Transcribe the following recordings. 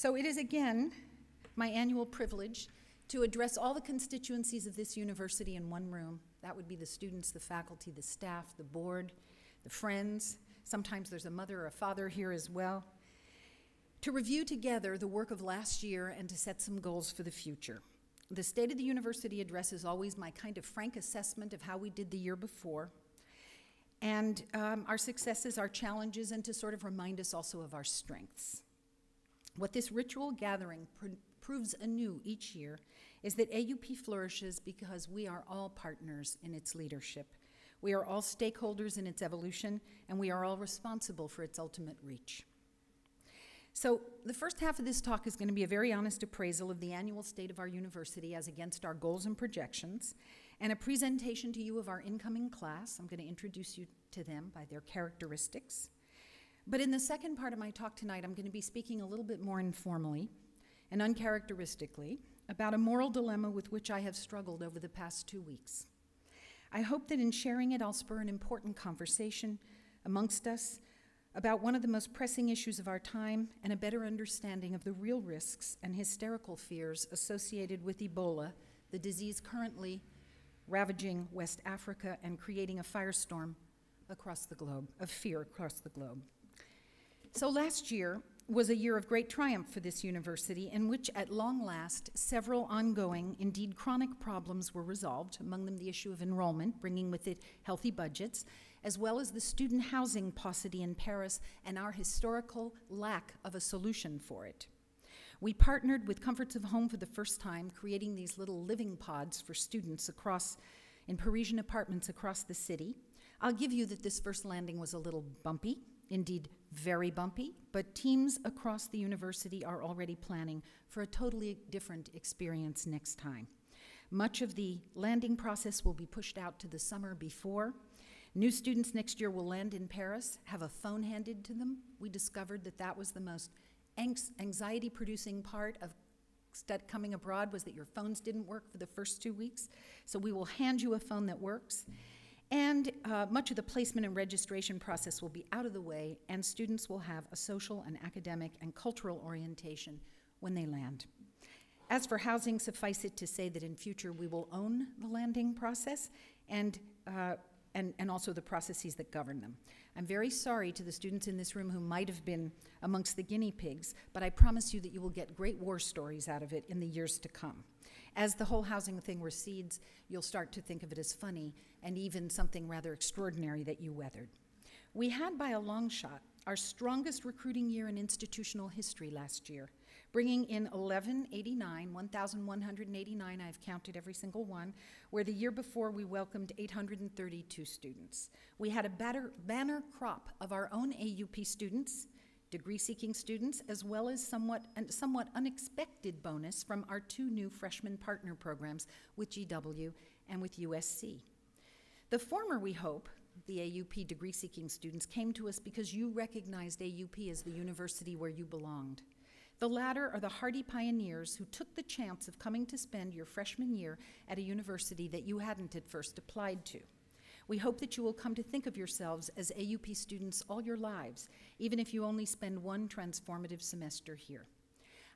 So it is again my annual privilege to address all the constituencies of this university in one room. That would be the students, the faculty, the staff, the board, the friends. Sometimes there's a mother or a father here as well. To review together the work of last year and to set some goals for the future. The State of the University address is always my kind of frank assessment of how we did the year before, and our successes, our challenges, and to sort of remind us also of our strengths. What this ritual gathering proves anew each year is that AUP flourishes because we are all partners in its leadership. We are all stakeholders in its evolution, and we are all responsible for its ultimate reach. So the first half of this talk is going to be a very honest appraisal of the annual state of our university as against our goals and projections, and a presentation to you of our incoming class. I'm going to introduce you to them by their characteristics. But in the second part of my talk tonight, I'm going to be speaking a little bit more informally and uncharacteristically about a moral dilemma with which I have struggled over the past 2 weeks. I hope that in sharing it, I'll spur an important conversation amongst us about one of the most pressing issues of our time and a better understanding of the real risks and hysterical fears associated with Ebola, the disease currently ravaging West Africa and creating a firestorm across the globe, of fear across the globe. So last year was a year of great triumph for this university in which, at long last, several ongoing, indeed chronic problems were resolved, among them the issue of enrollment, bringing with it healthy budgets, as well as the student housing paucity in Paris and our historical lack of a solution for it. We partnered with Comforts of Home for the first time, creating these little living pods for students in Parisian apartments across the city. I'll give you that this first landing was a little bumpy, indeed very bumpy, but teams across the university are already planning for a totally different experience next time. Much of the landing process will be pushed out to the summer before. New students next year will land in Paris, have a phone handed to them. We discovered that that was the most anxiety-producing part of coming abroad, was that your phones didn't work for the first 2 weeks. So we will hand you a phone that works. And much of the placement and registration process will be out of the way, and students will have a social and academic and cultural orientation when they land. As for housing, suffice it to say that in future we will own the landing process and also the processes that govern them. I'm very sorry to the students in this room who might have been amongst the guinea pigs, but I promise you that you will get great war stories out of it in the years to come. As the whole housing thing recedes, you'll start to think of it as funny and even something rather extraordinary that you weathered. We had, by a long shot, our strongest recruiting year in institutional history last year, bringing in 1,189, I've counted every single one, where the year before we welcomed 832 students. We had a banner crop of our own AUP students, degree-seeking students, as well as somewhat unexpected bonus from our 2 new freshman partner programs with GW and with USC. The former, we hope, the AUP degree-seeking students, came to us because you recognized AUP as the university where you belonged. The latter are the hardy pioneers who took the chance of coming to spend your freshman year at a university that you hadn't at first applied to. We hope that you will come to think of yourselves as AUP students all your lives, even if you only spend one transformative semester here.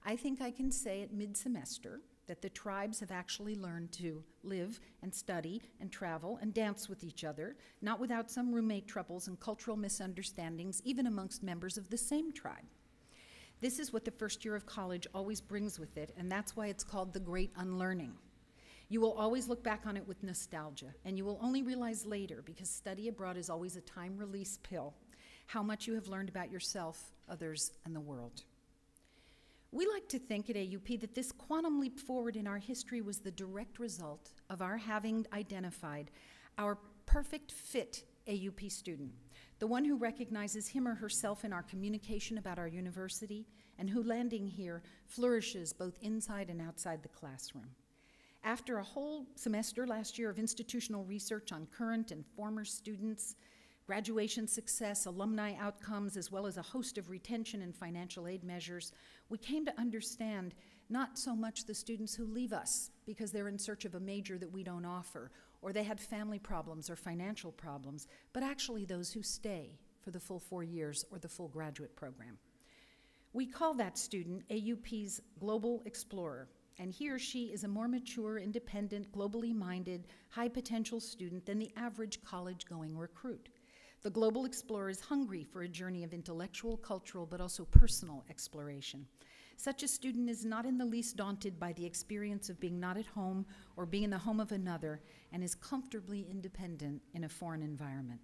I think I can say at mid-semester that the tribes have actually learned to live and study and travel and dance with each other, not without some roommate troubles and cultural misunderstandings, even amongst members of the same tribe. This is what the first year of college always brings with it, and that's why it's called the Great Unlearning. You will always look back on it with nostalgia, and you will only realize later, because study abroad is always a time-release pill, how much you have learned about yourself, others, and the world. We like to think at AUP that this quantum leap forward in our history was the direct result of our having identified our perfect fit AUP student, the one who recognizes him or herself in our communication about our university, and who, landing here, flourishes both inside and outside the classroom. After a whole semester last year of institutional research on current and former students, graduation success, alumni outcomes, as well as a host of retention and financial aid measures, we came to understand not so much the students who leave us because they're in search of a major that we don't offer, or they had family problems or financial problems, but actually those who stay for the full 4 years or the full graduate program. We call that student AUP's Global Explorer, and he or she is a more mature, independent, globally minded, high-potential student than the average college-going recruit. The Global Explorer is hungry for a journey of intellectual, cultural, but also personal exploration. Such a student is not in the least daunted by the experience of being not at home or being in the home of another, and is comfortably independent in a foreign environment.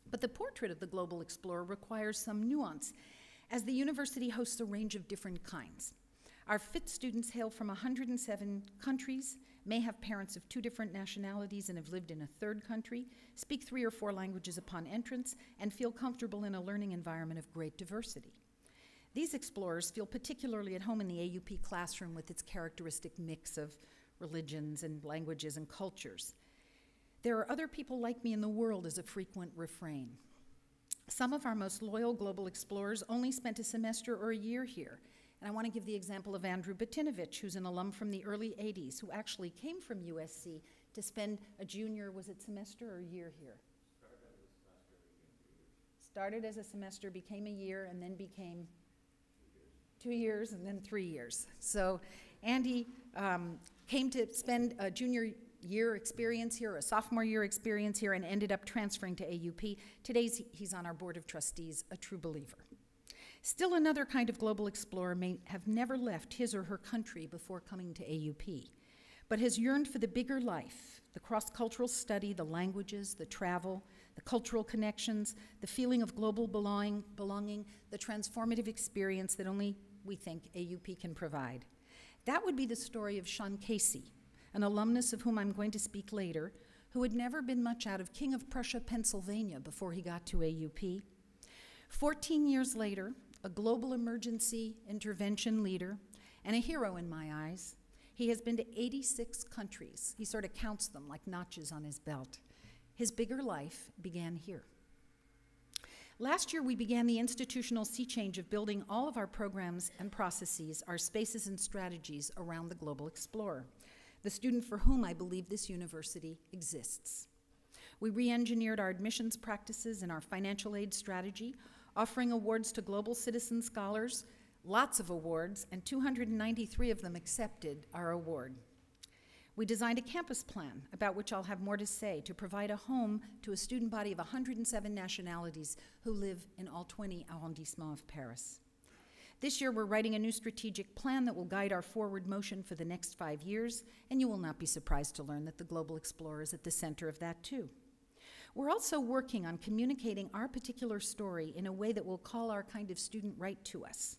But the portrait of the Global Explorer requires some nuance, as the university hosts a range of different kinds. Our fit students hail from 107 countries, may have parents of 2 different nationalities and have lived in a 3rd country, speak 3 or 4 languages upon entrance, and feel comfortable in a learning environment of great diversity. These explorers feel particularly at home in the AUP classroom with its characteristic mix of religions and languages and cultures. There are other people like me in the world is a frequent refrain. Some of our most loyal global explorers only spent a semester or a year here. And I want to give the example of Andrew Batinovich, who's an alum from the early 80s, who actually came from USC to spend a junior, was it semester or year here? Started as a semester, became a year, and then became 2 years, and then 3 years. So Andy came to spend a junior year experience here, a sophomore year experience here, and ended up transferring to AUP. Today he's on our board of trustees, a true believer. Still another kind of global explorer may have never left his or her country before coming to AUP, but has yearned for the bigger life, the cross-cultural study, the languages, the travel, the cultural connections, the feeling of global belonging, the transformative experience that only we think AUP can provide. That would be the story of Sean Casey, an alumnus of whom I'm going to speak later, who had never been much out of King of Prussia, Pennsylvania before he got to AUP. 14 years later, a global emergency intervention leader, and a hero in my eyes. He has been to 86 countries. He sort of counts them like notches on his belt. His bigger life began here. Last year, we began the institutional sea change of building all of our programs and processes, our spaces and strategies around the Global Explorer, the student for whom I believe this university exists. We re-engineered our admissions practices and our financial aid strategy, offering awards to global citizen scholars, lots of awards, and 293 of them accepted our award. We designed a campus plan, about which I'll have more to say, to provide a home to a student body of 107 nationalities who live in all 20 arrondissements of Paris. This year, we're writing a new strategic plan that will guide our forward motion for the next 5 years, and you will not be surprised to learn that the Global Explorer is at the center of that too. We're also working on communicating our particular story in a way that will call our kind of student right to us.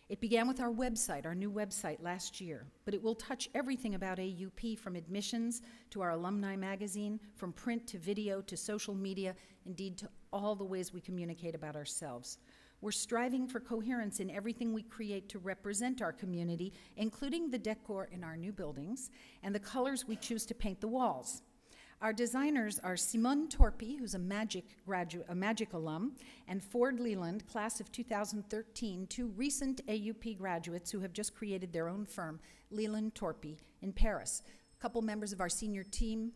It began with our website, our new website last year, but it will touch everything about AUP, from admissions to our alumni magazine, from print to video to social media, indeed to all the ways we communicate about ourselves. We're striving for coherence in everything we create to represent our community, including the decor in our new buildings and the colors we choose to paint the walls. Our designers are Simone Torpi, who's a magic alum, and Ford Leland, class of 2013, 2 recent AUP graduates who have just created their own firm, Leland Torpi, in Paris. A couple members of our senior team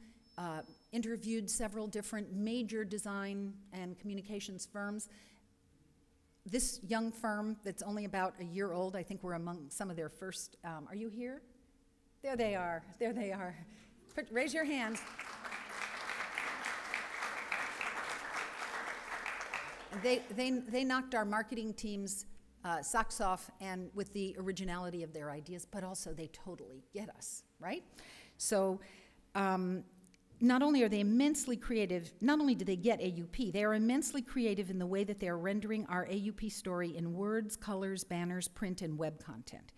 interviewed several different major design and communications firms. This young firm that's only about a year old, I think we're among some of their first, are you here? There they are, there they are. Raise your hands. They knocked our marketing team's socks off, and with the originality of their ideas, but also they totally get us, right? So not only are they immensely creative, not only do they get AUP, they are immensely creative in the way that they are rendering our AUP story in words, colors, banners, print, and web content.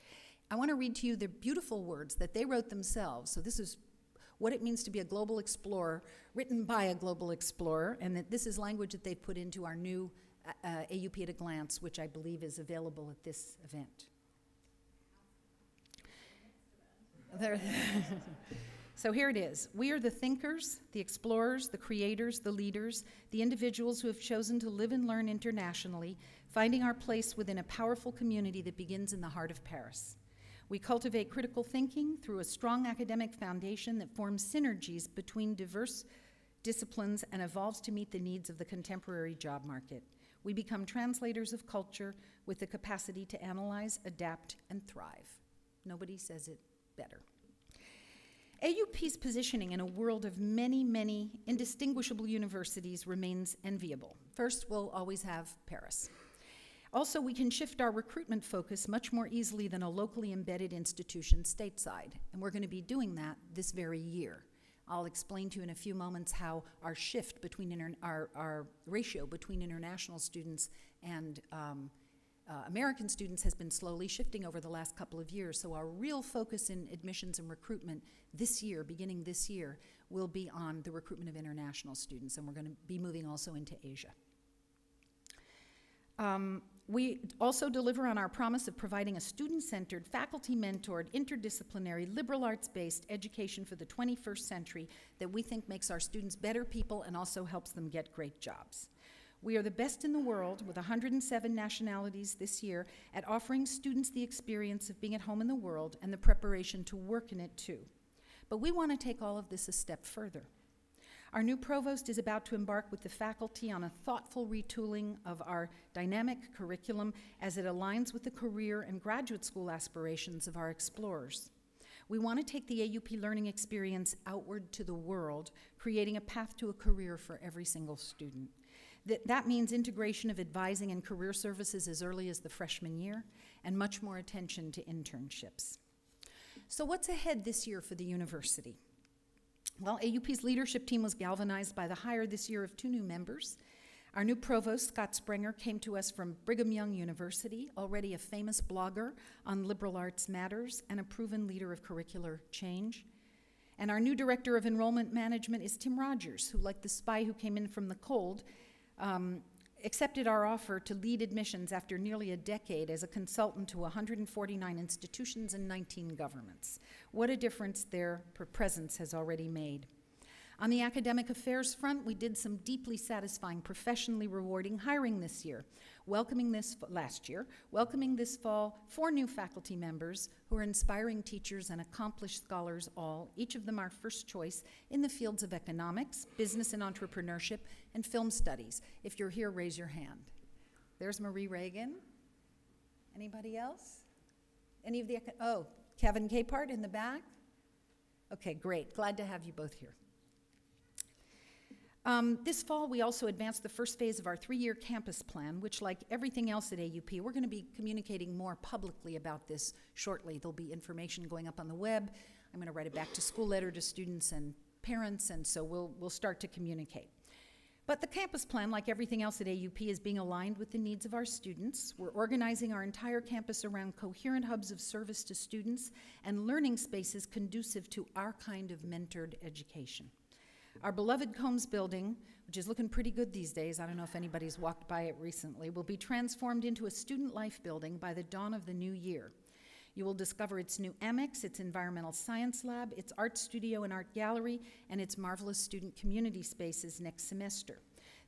I want to read to you the beautiful words that they wrote themselves. So this is what it means to be a global explorer, written by a global explorer, and that this is language that they've put into our new AUP at a Glance, which I believe is available at this event. So here it is. We are the thinkers, the explorers, the creators, the leaders, the individuals who have chosen to live and learn internationally, finding our place within a powerful community that begins in the heart of Paris. We cultivate critical thinking through a strong academic foundation that forms synergies between diverse disciplines and evolves to meet the needs of the contemporary job market. We become translators of culture with the capacity to analyze, adapt, and thrive. Nobody says it better. AUP's positioning in a world of many, many indistinguishable universities remains enviable. First, we'll always have Paris. Also, we can shift our recruitment focus much more easily than a locally embedded institution stateside, and we're going to be doing that this very year. I'll explain to you in a few moments how our shift between our ratio between international students and American students has been slowly shifting over the last couple of years. So our real focus in admissions and recruitment this year, beginning this year, will be on the recruitment of international students, and we're going to be moving also into Asia. We also deliver on our promise of providing a student-centered, faculty-mentored, interdisciplinary, liberal arts-based education for the 21st century that we think makes our students better people and also helps them get great jobs. We are the best in the world, with 107 nationalities this year, at offering students the experience of being at home in the world and the preparation to work in it too. But we want to take all of this a step further. Our new provost is about to embark with the faculty on a thoughtful retooling of our dynamic curriculum as it aligns with the career and graduate school aspirations of our explorers. We want to take the AUP learning experience outward to the world, creating a path to a career for every single student. That means integration of advising and career services as early as the freshman year, and much more attention to internships. So what's ahead this year for the university? Well, AUP's leadership team was galvanized by the hire this year of 2 new members. Our new provost, Scott Sprenger, came to us from Brigham Young University, already a famous blogger on liberal arts matters and a proven leader of curricular change. And our new director of enrollment management is Tim Rogers, who, like the spy who came in from the cold, accepted our offer to lead admissions after nearly a decade as a consultant to 149 institutions and 19 governments. What a difference their presence has already made. On the academic affairs front, we did some deeply satisfying, professionally rewarding hiring this year, welcoming this fall 4 new faculty members who are inspiring teachers and accomplished scholars all, each of them our first choice in the fields of economics, business and entrepreneurship, and film studies. If you're here, raise your hand. There's Marie Reagan. Anybody else? Any of the, Kevin Capehart in the back? Okay, great. Glad to have you both here. This fall, we also advanced the first phase of our 3-year campus plan, which, like everything else at AUP, we're going to be communicating more publicly about this shortly. There'll be information going up on the web. I'm going to write a back-to-school letter to students and parents, and so we'll start to communicate. But the campus plan, like everything else at AUP, is being aligned with the needs of our students. We're organizing our entire campus around coherent hubs of service to students and learning spaces conducive to our kind of mentored education. Our beloved Combs building, which is looking pretty good these days, I don't know if anybody's walked by it recently, will be transformed into a student life building by the dawn of the new year. You will discover its new annex, its environmental science lab, its art studio and art gallery, and its marvelous student community spaces next semester.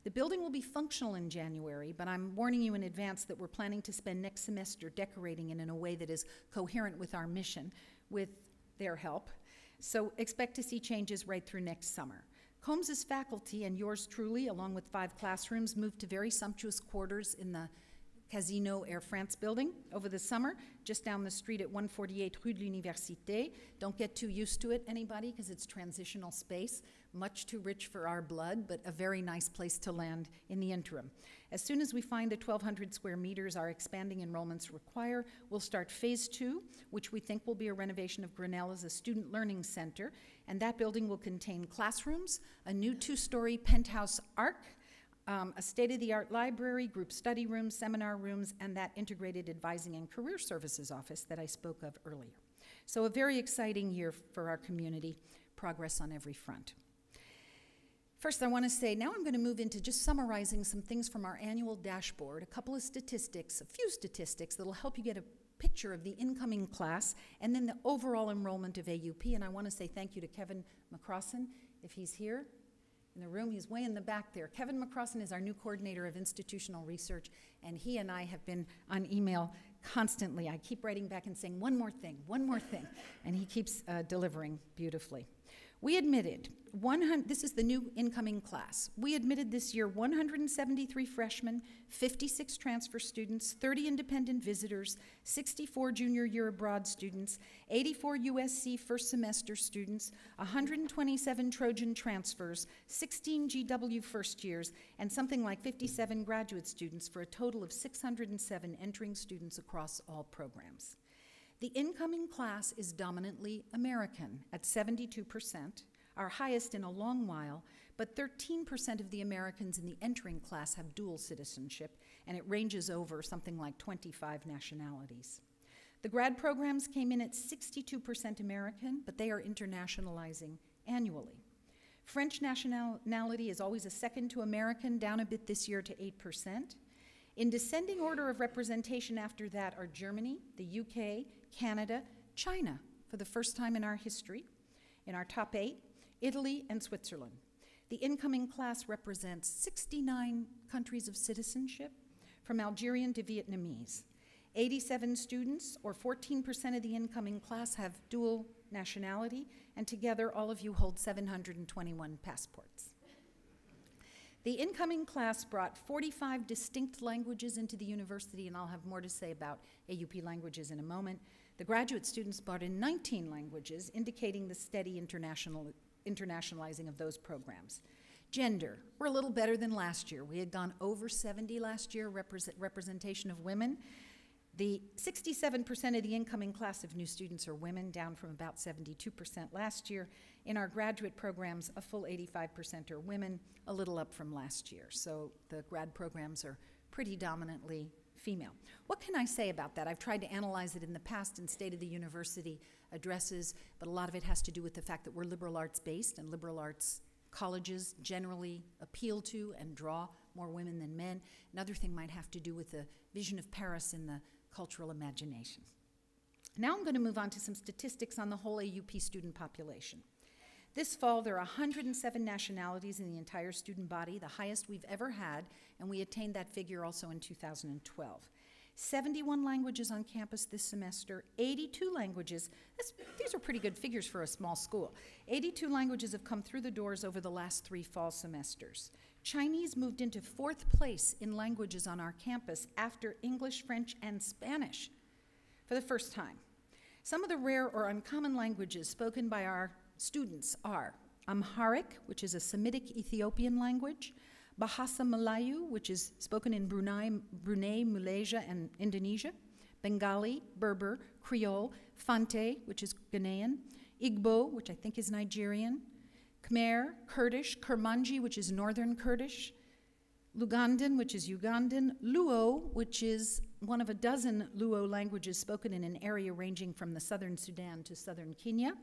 The building will be functional in January, but I'm warning you in advance that we're planning to spend next semester decorating it in a way that is coherent with our mission, with their help. So expect to see changes right through next summer. Combs's faculty and yours truly, along with 5 classrooms, moved to very sumptuous quarters in the Casino Air France building over the summer, just down the street at 148 Rue de l'Université. Don't get too used to it, anybody, because it's transitional space, much too rich for our blood, but a very nice place to land in the interim. As soon as we find the 1,200 square meters our expanding enrollments require, we'll start phase 2, which we think will be a renovation of Grinnell as a student learning center, and that building will contain classrooms, a new 2-story penthouse ARC, a state-of-the-art library, group study rooms, seminar rooms, and that integrated advising and career services office that I spoke of earlier. So a very exciting year for our community, progress on every front. First, I want to say, now I'm going to move into just summarizing some things from our annual dashboard, a couple of statistics, a few statistics that'll help you get a picture of the incoming class and then the overall enrollment of AUP. And I want to say thank you to Kevin McCrossan, if he's here in the room. He's way in the back there. Kevin McCrossan is our new coordinator of institutional research, and he and I have been on email constantly. I keep writing back and saying, one more thing, and he keeps delivering beautifully. We admitted, this is the new incoming class. We admitted this year 173 freshmen, 56 transfer students, 30 independent visitors, 64 junior year abroad students, 84 USC first semester students, 127 Trojan transfers, 16 GW first years, and something like 57 graduate students for a total of 607 entering students across all programs. The incoming class is dominantly American at 72%, our highest in a long while, but 13% of the Americans in the entering class have dual citizenship, and it ranges over something like 25 nationalities. The grad programs came in at 62% American, but they are internationalizing annually. French nationality is always a second to American, down a bit this year to 8%. In descending order of representation after that are Germany, the UK, Canada, China, for the first time in our history, in our top 8, Italy, and Switzerland. The incoming class represents 69 countries of citizenship, from Algerian to Vietnamese. 87 students, or 14% of the incoming class, have dual nationality, and together all of you hold 721 passports. The incoming class brought 45 distinct languages into the university, and I'll have more to say about AUP languages in a moment. The graduate students brought in 19 languages, indicating the steady internationalizing of those programs. Gender, we're a little better than last year. We had gone over 70 last year, representation of women. The 67% of the incoming class of new students are women, down from about 72% last year. In our graduate programs, a full 85% are women, a little up from last year. So the grad programs are pretty dominantly female. What can I say about that? I've tried to analyze it in the past in State of the University addresses, but a lot of it has to do with the fact that we're liberal arts based, and liberal arts colleges generally appeal to and draw more women than men. Another thing might have to do with the vision of Paris in the cultural imagination. Now I'm going to move on to some statistics on the whole AUP student population. This fall, there are 107 nationalities in the entire student body, the highest we've ever had, and we attained that figure also in 2012. 71 languages on campus this semester, 82 languages. These are pretty good figures for a small school. 82 languages have come through the doors over the last 3 fall semesters. Chinese moved into 4th place in languages on our campus after English, French, and Spanish for the first time. Some of the rare or uncommon languages spoken by our students are Amharic, which is a Semitic Ethiopian language, Bahasa Melayu, which is spoken in Brunei, Malaysia, and Indonesia, Bengali, Berber, Creole, Fante, which is Ghanaian, Igbo, which I think is Nigerian, Khmer, Kurdish, Kurmanji, which is Northern Kurdish, Lugandan, which is Ugandan, Luo, which is one of a dozen Luo languages spoken in an area ranging from the southern Sudan to southern Kenya,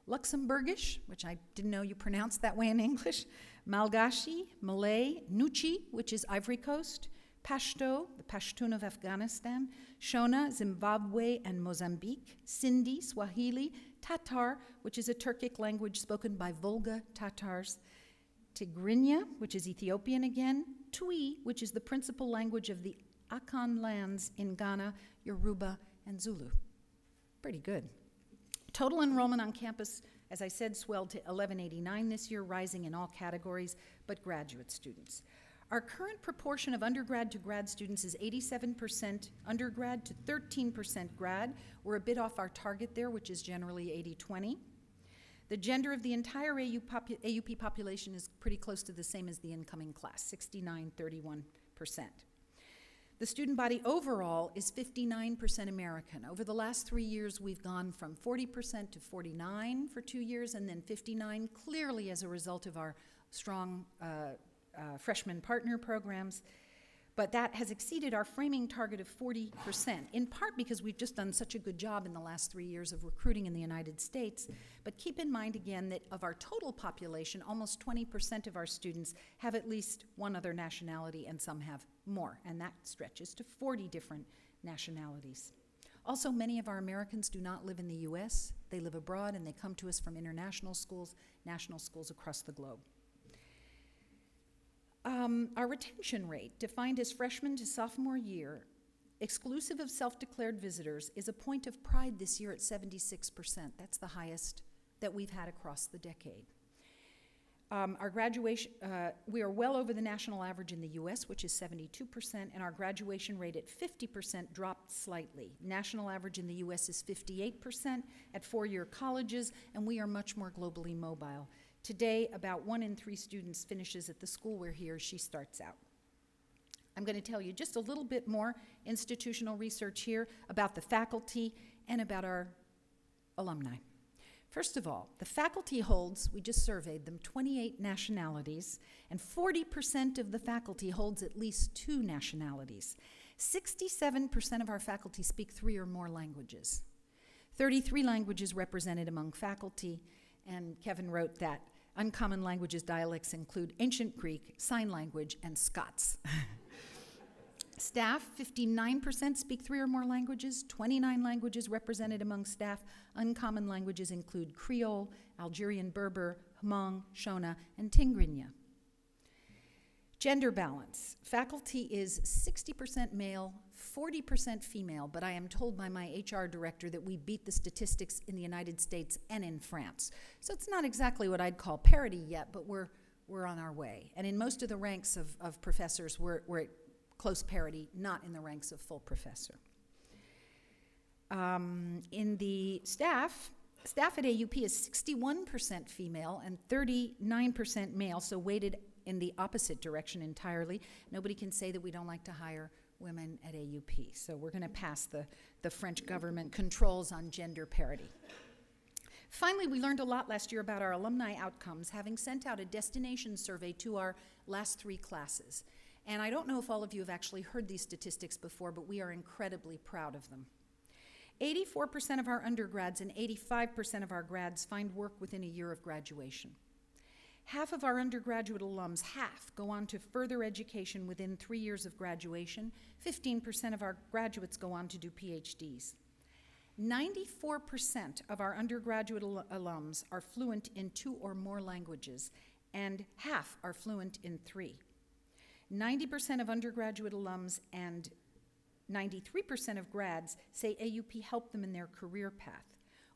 Luxembourgish, which I didn't know you pronounced that way in English, Malgashi, Malay, Nuchi, which is Ivory Coast, Pashto, the Pashtun of Afghanistan, Shona, Zimbabwe and Mozambique, Sindhi, Swahili, Tatar, which is a Turkic language spoken by Volga Tatars, Tigrinya, which is Ethiopian again, Twi, which is the principal language of the Akan lands in Ghana, Yoruba, and Zulu. Pretty good. Total enrollment on campus, as I said, swelled to 1189 this year, rising in all categories, but graduate students. Our current proportion of undergrad to grad students is 87% undergrad to 13% grad. We're a bit off our target there, which is generally 80-20. The gender of the entire AUP population is pretty close to the same as the incoming class, 69-31%. The student body overall is 59% American. Over the last 3 years, we've gone from 40% to 49% for 2 years, and then 59%, clearly as a result of our strong freshman partner programs. But that has exceeded our framing target of 40%, in part because we've just done such a good job in the last 3 years of recruiting in the United States. But keep in mind again that of our total population, almost 20% of our students have at least one other nationality, and some have more, and that stretches to 40 different nationalities. Also, many of our Americans do not live in the US. They live abroad, and they come to us from international schools, national schools across the globe. Our retention rate, defined as freshman to sophomore year, exclusive of self-declared visitors, is a point of pride this year at 76%. That's the highest that we've had across the decade. Our graduation, we are well over the national average in the US, which is 72%, and our graduation rate at 50% dropped slightly. National average in the US is 58% at four-year colleges, and we are much more globally mobile. Today, about 1 in 3 students finishes at the school where he or she starts out. I'm going to tell you just a little bit more institutional research here about the faculty and about our alumni. First of all, the faculty holds, we just surveyed them, 28 nationalities, and 40% of the faculty holds at least 2 nationalities. 67% of our faculty speak 3 or more languages. 33 languages represented among faculty, and Kevin wrote that uncommon languages dialects include Ancient Greek, Sign Language, and Scots. Staff, 59% speak 3 or more languages, 29 languages represented among staff. Uncommon languages include Creole, Algerian Berber, Hmong, Shona, and Tingrinya. Gender balance. Faculty is 60% male, 40% female, but I am told by my HR director that we beat the statistics in the United States and in France. So it's not exactly what I'd call parity yet, but we're on our way. And in most of the ranks of professors, we're at close parity, not in the ranks of full professor. In the staff at AUP is 61% female and 39% male, so weighted in the opposite direction entirely. Nobody can say that we don't like to hire women at AUP, so we're going to pass the French government controls on gender parity. Finally, we learned a lot last year about our alumni outcomes, having sent out a destination survey to our last 3 classes. And I don't know if all of you have actually heard these statistics before, but we are incredibly proud of them. 84% of our undergrads and 85% of our grads find work within a year of graduation. Half of our undergraduate alums, go on to further education within 3 years of graduation. 15% of our graduates go on to do PhDs. 94% of our undergraduate alums are fluent in 2 or more languages, and half are fluent in 3. 90% of undergraduate alums and 93% of grads say AUP helped them in their career path.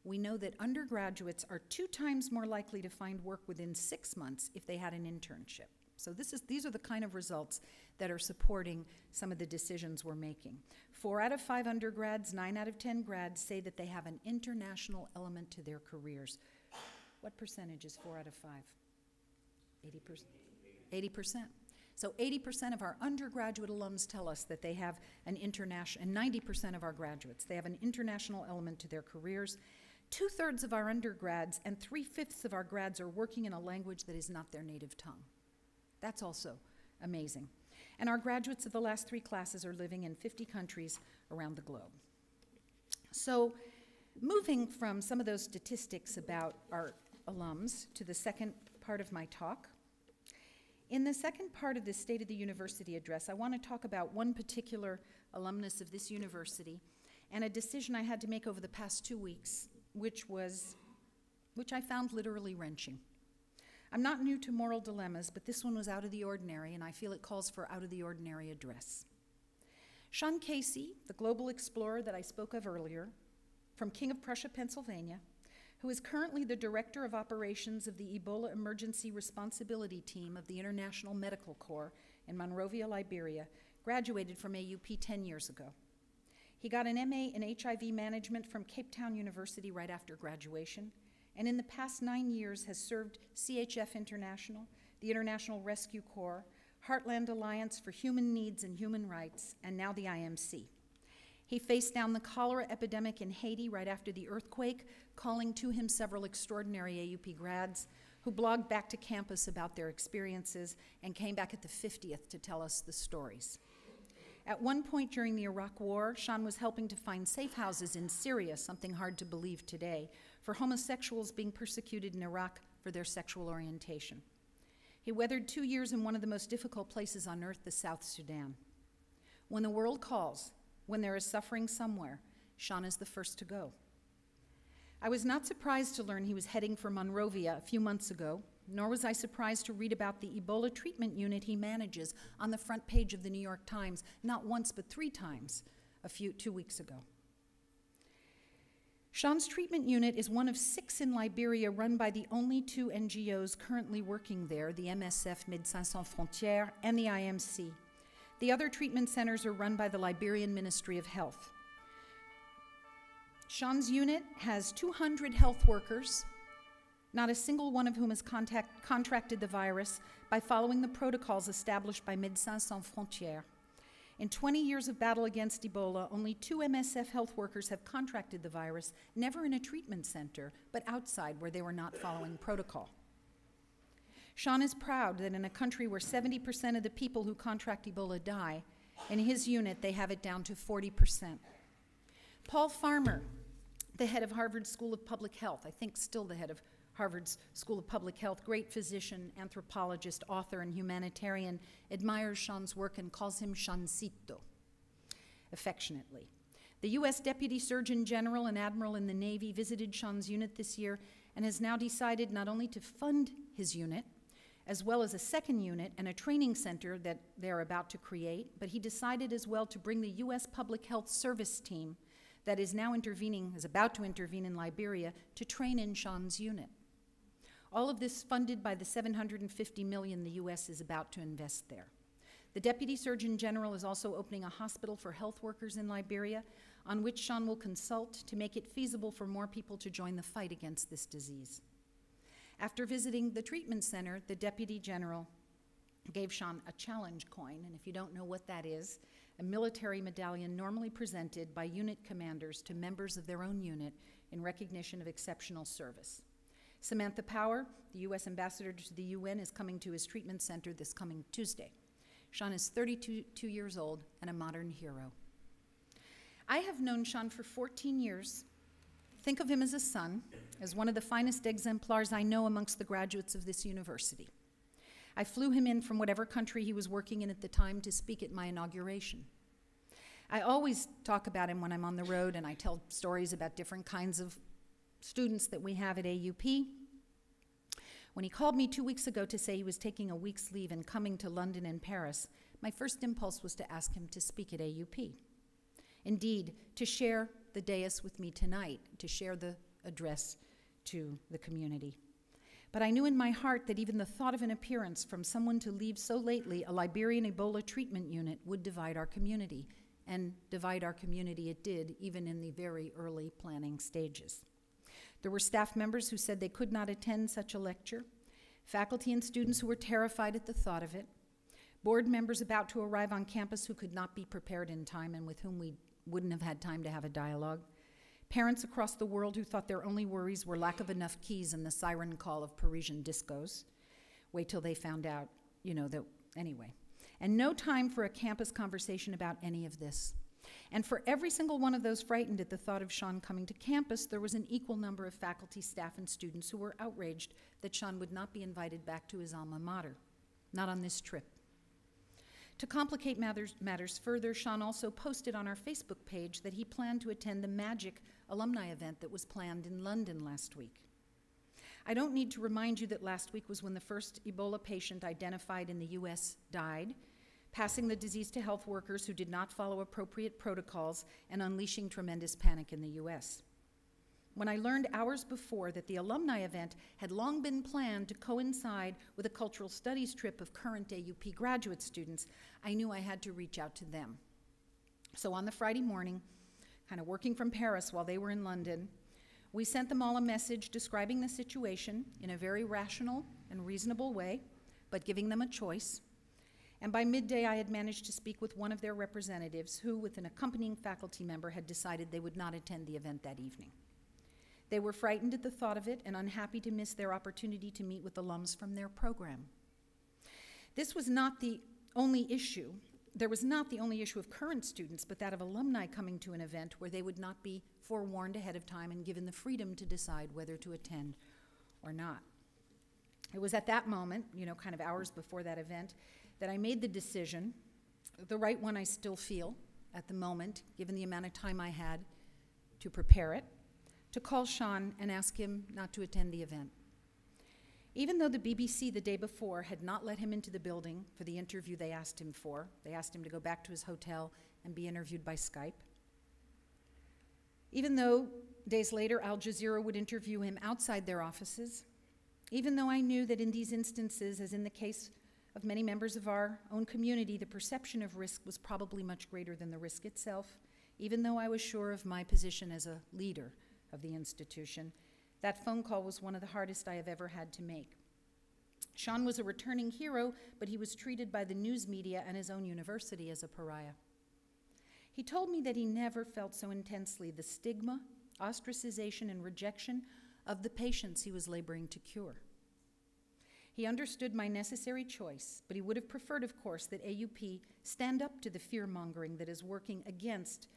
We know that undergraduates are 2 times more likely to find work within 6 months if they had an internship. So these are the kind of results that are supporting some of the decisions we're making. 4 out of 5 undergrads, 9 out of 10 grads say that they have an international element to their careers. What percentage is 4 out of 5? 80%? 80%. So 80% of our undergraduate alums tell us that they have an international, and 90% of our graduates, they have an international element to their careers. 2/3 of our undergrads and 3/5 of our grads are working in a language that is not their native tongue. That's also amazing. And our graduates of the last 3 classes are living in 50 countries around the globe. So moving from some of those statistics about our alums to the second part of my talk. In the second part of the State of the University address, I want to talk about one particular alumnus of this university and a decision I had to make over the past 2 weeks, which I found literally wrenching. I'm not new to moral dilemmas, but this one was out of the ordinary, and I feel it calls for out of the ordinary address. Sean Casey, the global explorer that I spoke of earlier, from King of Prussia, Pennsylvania, who is currently the Director of Operations of the Ebola Emergency Responsibility Team of the International Medical Corps in Monrovia, Liberia, graduated from AUP 10 years ago. He got an MA in HIV management from Cape Town University right after graduation, and in the past 9 years has served CHF International, the International Rescue Corps, Heartland Alliance for Human Needs and Human Rights, and now the IMC. He faced down the cholera epidemic in Haiti right after the earthquake, calling to him several extraordinary AUP grads who blogged back to campus about their experiences and came back at the 50th to tell us the stories. At one point during the Iraq War, Sean was helping to find safe houses in Syria, something hard to believe today, for homosexuals being persecuted in Iraq for their sexual orientation. He weathered 2 years in one of the most difficult places on earth, the South Sudan. When the world calls, when there is suffering somewhere, Sean is the first to go. I was not surprised to learn he was heading for Monrovia a few months ago, nor was I surprised to read about the Ebola treatment unit he manages on the front page of the New York Times, not once but 3 times 2 weeks ago. Sean's treatment unit is one of 6 in Liberia, run by the only 2 NGOs currently working there, the MSF Médecins Sans Frontières and the IMC. The other treatment centers are run by the Liberian Ministry of Health. Sean's unit has 200 health workers, not a single one of whom has contracted the virus, by following the protocols established by Médecins Sans Frontières. In 20 years of battle against Ebola, only 2 MSF health workers have contracted the virus, never in a treatment center, but outside where they were not following protocol. Sean is proud that in a country where 70% of the people who contract Ebola die, in his unit they have it down to 40%. Paul Farmer, the head of Harvard School of Public Health, I think still the head of Harvard's School of Public Health, great physician, anthropologist, author, and humanitarian, admires Sean's work and calls him Seancito, affectionately. The U.S. Deputy Surgeon General and Admiral in the Navy visited Sean's unit this year and has now decided not only to fund his unit, as well as a second unit and a training center that they're about to create, but he decided as well to bring the U.S. Public Health Service team that is about to intervene in Liberia to train in Sean's unit. All of this funded by the $750 million the U.S. is about to invest there. The Deputy Surgeon General is also opening a hospital for health workers in Liberia, on which Sean will consult to make it feasible for more people to join the fight against this disease. After visiting the treatment center, the Deputy General gave Sean a challenge coin, and if you don't know what that is, a military medallion normally presented by unit commanders to members of their own unit in recognition of exceptional service. Samantha Power, the U.S. ambassador to the UN, is coming to his treatment center this coming Tuesday. Sean is 32 years old and a modern hero. I have known Sean for 14 years. Think of him as a son, as one of the finest exemplars I know amongst the graduates of this university. I flew him in from whatever country he was working in at the time to speak at my inauguration. I always talk about him when I'm on the road, and I tell stories about different kinds of students that we have at AUP. When he called me 2 weeks ago to say he was taking a week's leave and coming to London and Paris, my first impulse was to ask him to speak at AUP. Indeed, to share the dais with me tonight, to share the address to the community. But I knew in my heart that even the thought of an appearance from someone to leave so lately a Liberian Ebola treatment unit would divide our community, and divide our community it did, even in the very early planning stages. There were staff members who said they could not attend such a lecture, faculty and students who were terrified at the thought of it, board members about to arrive on campus who could not be prepared in time and with whom we wouldn't have had time to have a dialogue, parents across the world who thought their only worries were lack of enough keys and the siren call of Parisian discos. Wait till they found out, anyway. And no time for a campus conversation about any of this. And for every single one of those frightened at the thought of Sean coming to campus, there was an equal number of faculty, staff, and students who were outraged that Sean would not be invited back to his alma mater, not on this trip. To complicate matters further, Sean also posted on our Facebook page that he planned to attend the Magic alumni event that was planned in London last week. I don't need to remind you that last week was when the first Ebola patient identified in the U.S. died, passing the disease to health workers who did not follow appropriate protocols and unleashing tremendous panic in the U.S. When I learned hours before that the alumni event had long been planned to coincide with a cultural studies trip of current AUP graduate students, I knew I had to reach out to them. So on the Friday morning, kind of working from Paris while they were in London, we sent them all a message describing the situation in a very rational and reasonable way, but giving them a choice. And by midday, I had managed to speak with one of their representatives who, with an accompanying faculty member, had decided they would not attend the event that evening. They were frightened at the thought of it and unhappy to miss their opportunity to meet with alums from their program. This was not the only issue. There was not the only issue of current students, but that of alumni coming to an event where they would not be forewarned ahead of time and given the freedom to decide whether to attend or not. It was at that moment, kind of hours before that event, that I made the decision, the right one I still feel at the moment, given the amount of time I had to prepare it, to call Sean and ask him not to attend the event. Even though the BBC the day before had not let him into the building for the interview they asked him for, they asked him to go back to his hotel and be interviewed by Skype. Even though days later, Al Jazeera would interview him outside their offices, even though I knew that in these instances, as in the case of many members of our own community, the perception of risk was probably much greater than the risk itself, even though I was sure of my position as a leader of the institution. That phone call was one of the hardest I have ever had to make. Sean was a returning hero, but he was treated by the news media and his own university as a pariah. He told me that he never felt so intensely the stigma, ostracization, and rejection of the patients he was laboring to cure. He understood my necessary choice, but he would have preferred, of course, that AUP stand up to the fear-mongering that is working against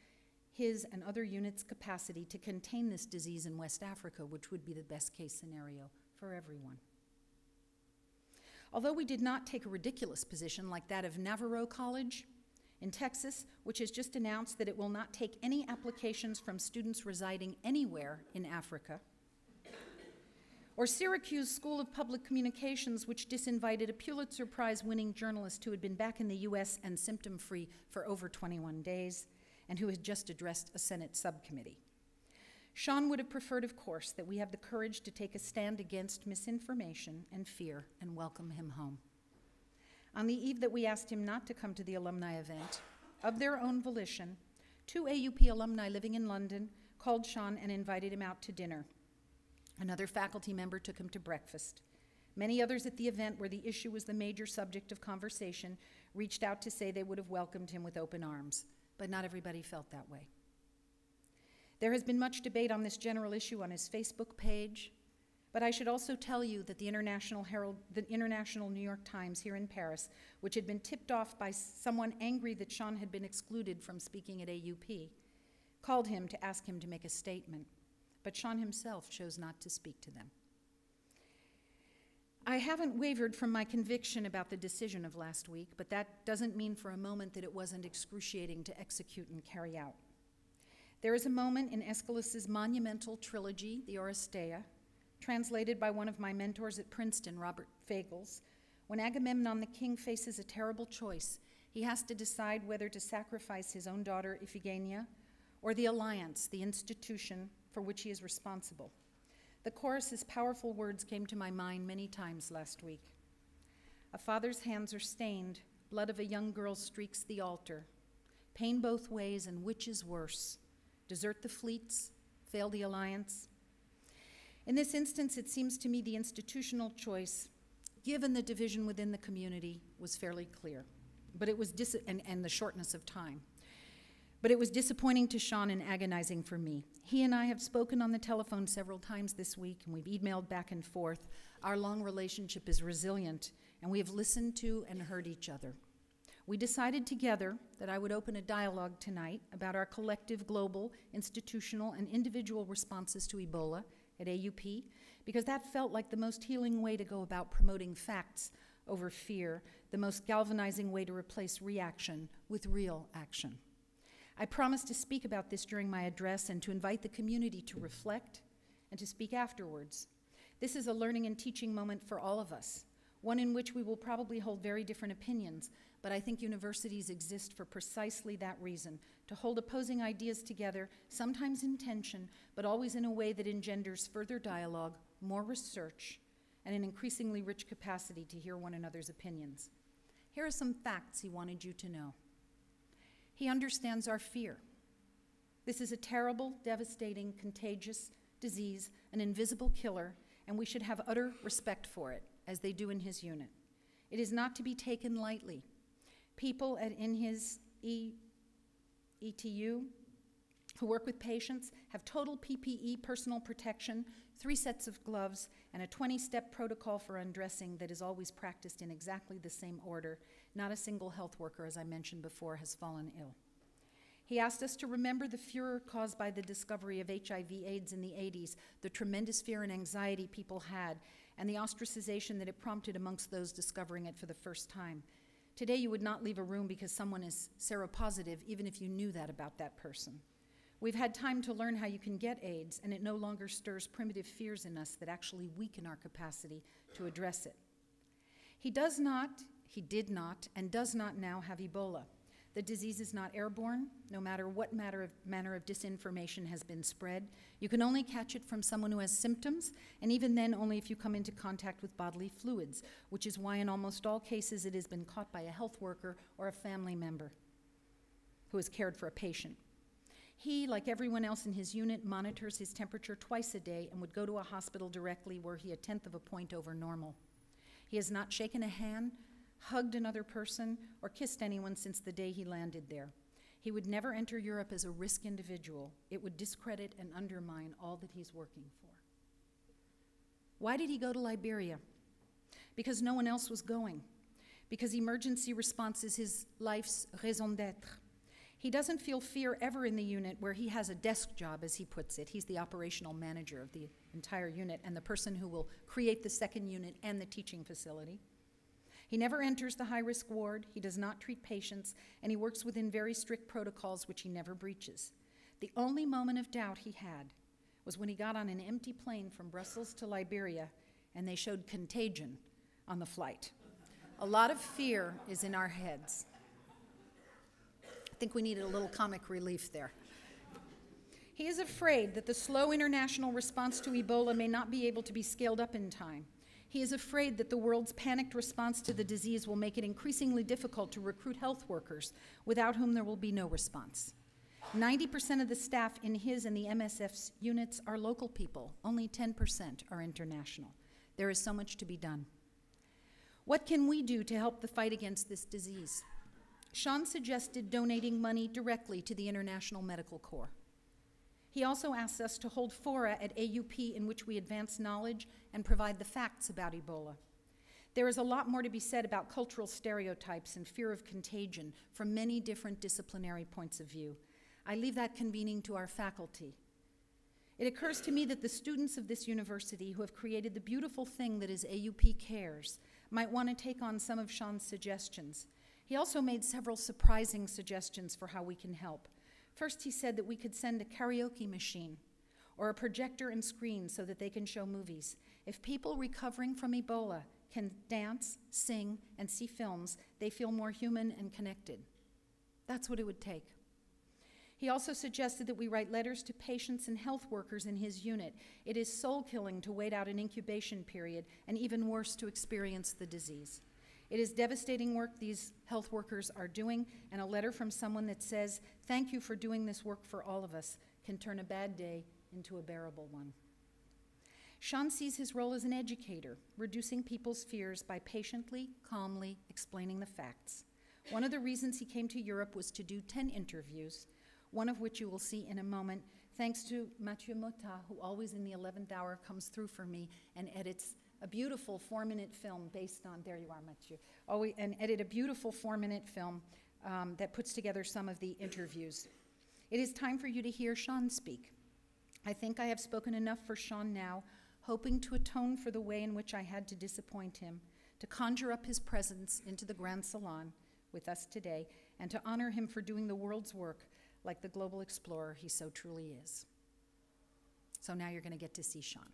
his and other units' capacity to contain this disease in West Africa, which would be the best-case scenario for everyone. Although we did not take a ridiculous position like that of Navarro College in Texas, which has just announced that it will not take any applications from students residing anywhere in Africa, or Syracuse School of Public Communications, which disinvited a Pulitzer Prize-winning journalist who had been back in the U.S. and symptom-free for over 21 days, and who had just addressed a Senate subcommittee. Sean would have preferred, of course, that we have the courage to take a stand against misinformation and fear and welcome him home. On the eve that we asked him not to come to the alumni event, of their own volition, 2 AUP alumni living in London called Sean and invited him out to dinner. Another faculty member took him to breakfast. Many others at the event, where the issue was the major subject of conversation, reached out to say they would have welcomed him with open arms, but not everybody felt that way. There has been much debate on this general issue on his Facebook page, but I should also tell you that the International New York Times here in Paris, which had been tipped off by someone angry that Sean had been excluded from speaking at AUP, called him to ask him to make a statement, but Sean himself chose not to speak to them. I haven't wavered from my conviction about the decision of last week, but that doesn't mean for a moment that it wasn't excruciating to execute and carry out. There is a moment in Aeschylus's monumental trilogy, the Oresteia, translated by one of my mentors at Princeton, Robert Fagles, when Agamemnon the king faces a terrible choice. He has to decide whether to sacrifice his own daughter Iphigenia or the alliance, the institution for which he is responsible. The chorus's powerful words came to my mind many times last week. A father's hands are stained, blood of a young girl streaks the altar. Pain both ways, and which is worse? Desert the fleets, fail the alliance? In this instance, it seems to me the institutional choice, given the division within the community, was fairly clear, but it was and the shortness of time. But it was disappointing to Sean and agonizing for me. He and I have spoken on the telephone several times this week, and we've emailed back and forth. Our long relationship is resilient, and we have listened to and heard each other. We decided together that I would open a dialogue tonight about our collective global, institutional, and individual responses to Ebola at AUP, because that felt like the most healing way to go about promoting facts over fear, the most galvanizing way to replace reaction with real action. I promised to speak about this during my address and to invite the community to reflect and to speak afterwards. This is a learning and teaching moment for all of us, one in which we will probably hold very different opinions, but I think universities exist for precisely that reason, to hold opposing ideas together, sometimes in tension, but always in a way that engenders further dialogue, more research, and an increasingly rich capacity to hear one another's opinions. Here are some facts he wanted you to know. He understands our fear. This is a terrible, devastating, contagious disease, an invisible killer, and we should have utter respect for it, as they do in his unit. It is not to be taken lightly. People in his ETU who work with patients have total PPE, personal protection, 3 sets of gloves, and a 20-step protocol for undressing that is always practiced in exactly the same order. Not a single health worker, as I mentioned before, has fallen ill. He asked us to remember the furor caused by the discovery of HIV/AIDS in the 80s, the tremendous fear and anxiety people had, and the ostracization that it prompted amongst those discovering it for the first time. Today, you would not leave a room because someone is seropositive, even if you knew that about that person. We've had time to learn how you can get AIDS, and it no longer stirs primitive fears in us that actually weaken our capacity to address it. He did not, and does not now have Ebola. The disease is not airborne, no matter what manner of disinformation has been spread. You can only catch it from someone who has symptoms, and even then only if you come into contact with bodily fluids, which is why in almost all cases it has been caught by a health worker or a family member who has cared for a patient. He, like everyone else in his unit, monitors his temperature twice a day and would go to a hospital directly were he a tenth of a point over normal. He has not shaken a hand, hugged another person, or kissed anyone since the day he landed there. He would never enter Europe as a risk individual. It would discredit and undermine all that he's working for. Why did he go to Liberia? Because no one else was going. Because emergency response is his life's raison d'être. He doesn't feel fear ever in the unit where he has a desk job, as he puts it. He's the operational manager of the entire unit and the person who will create the second unit and the teaching facility. He never enters the high-risk ward, he does not treat patients, and he works within very strict protocols which he never breaches. The only moment of doubt he had was when he got on an empty plane from Brussels to Liberia and they showed Contagion on the flight. A lot of fear is in our heads. I think we needed a little comic relief there. He is afraid that the slow international response to Ebola may not be able to be scaled up in time. He is afraid that the world's panicked response to the disease will make it increasingly difficult to recruit health workers, without whom there will be no response. 90% of the staff in his and the MSF's units are local people. Only 10% are international. There is so much to be done. What can we do to help the fight against this disease? Sean suggested donating money directly to the International Medical Corps. He also asks us to hold fora at AUP in which we advance knowledge and provide the facts about Ebola. There is a lot more to be said about cultural stereotypes and fear of contagion from many different disciplinary points of view. I leave that convening to our faculty. It occurs to me that the students of this university who have created the beautiful thing that is AUP Cares might want to take on some of Sean's suggestions. He also made several surprising suggestions for how we can help. First, he said that we could send a karaoke machine or a projector and screen so that they can show movies. If people recovering from Ebola can dance, sing, and see films, they feel more human and connected. That's what it would take. He also suggested that we write letters to patients and health workers in his unit. It is soul-killing to wait out an incubation period, and even worse, to experience the disease. It is devastating work these health workers are doing, and a letter from someone that says, "Thank you for doing this work for all of us," can turn a bad day into a bearable one. Sean sees his role as an educator, reducing people's fears by patiently, calmly explaining the facts. One of the reasons he came to Europe was to do 10 interviews, one of which you will see in a moment, thanks to Mathieu Mota, who always in the 11th hour comes through for me and edits a beautiful 4-minute film based on, there you are, Mathieu, and edit a beautiful 4-minute film that puts together some of the interviews. It is time for you to hear Sean speak. I think I have spoken enough for Sean now, hoping to atone for the way in which I had to disappoint him, to conjure up his presence into the Grand Salon with us today, and to honor him for doing the world's work like the global explorer he so truly is. So now you're going to get to see Sean.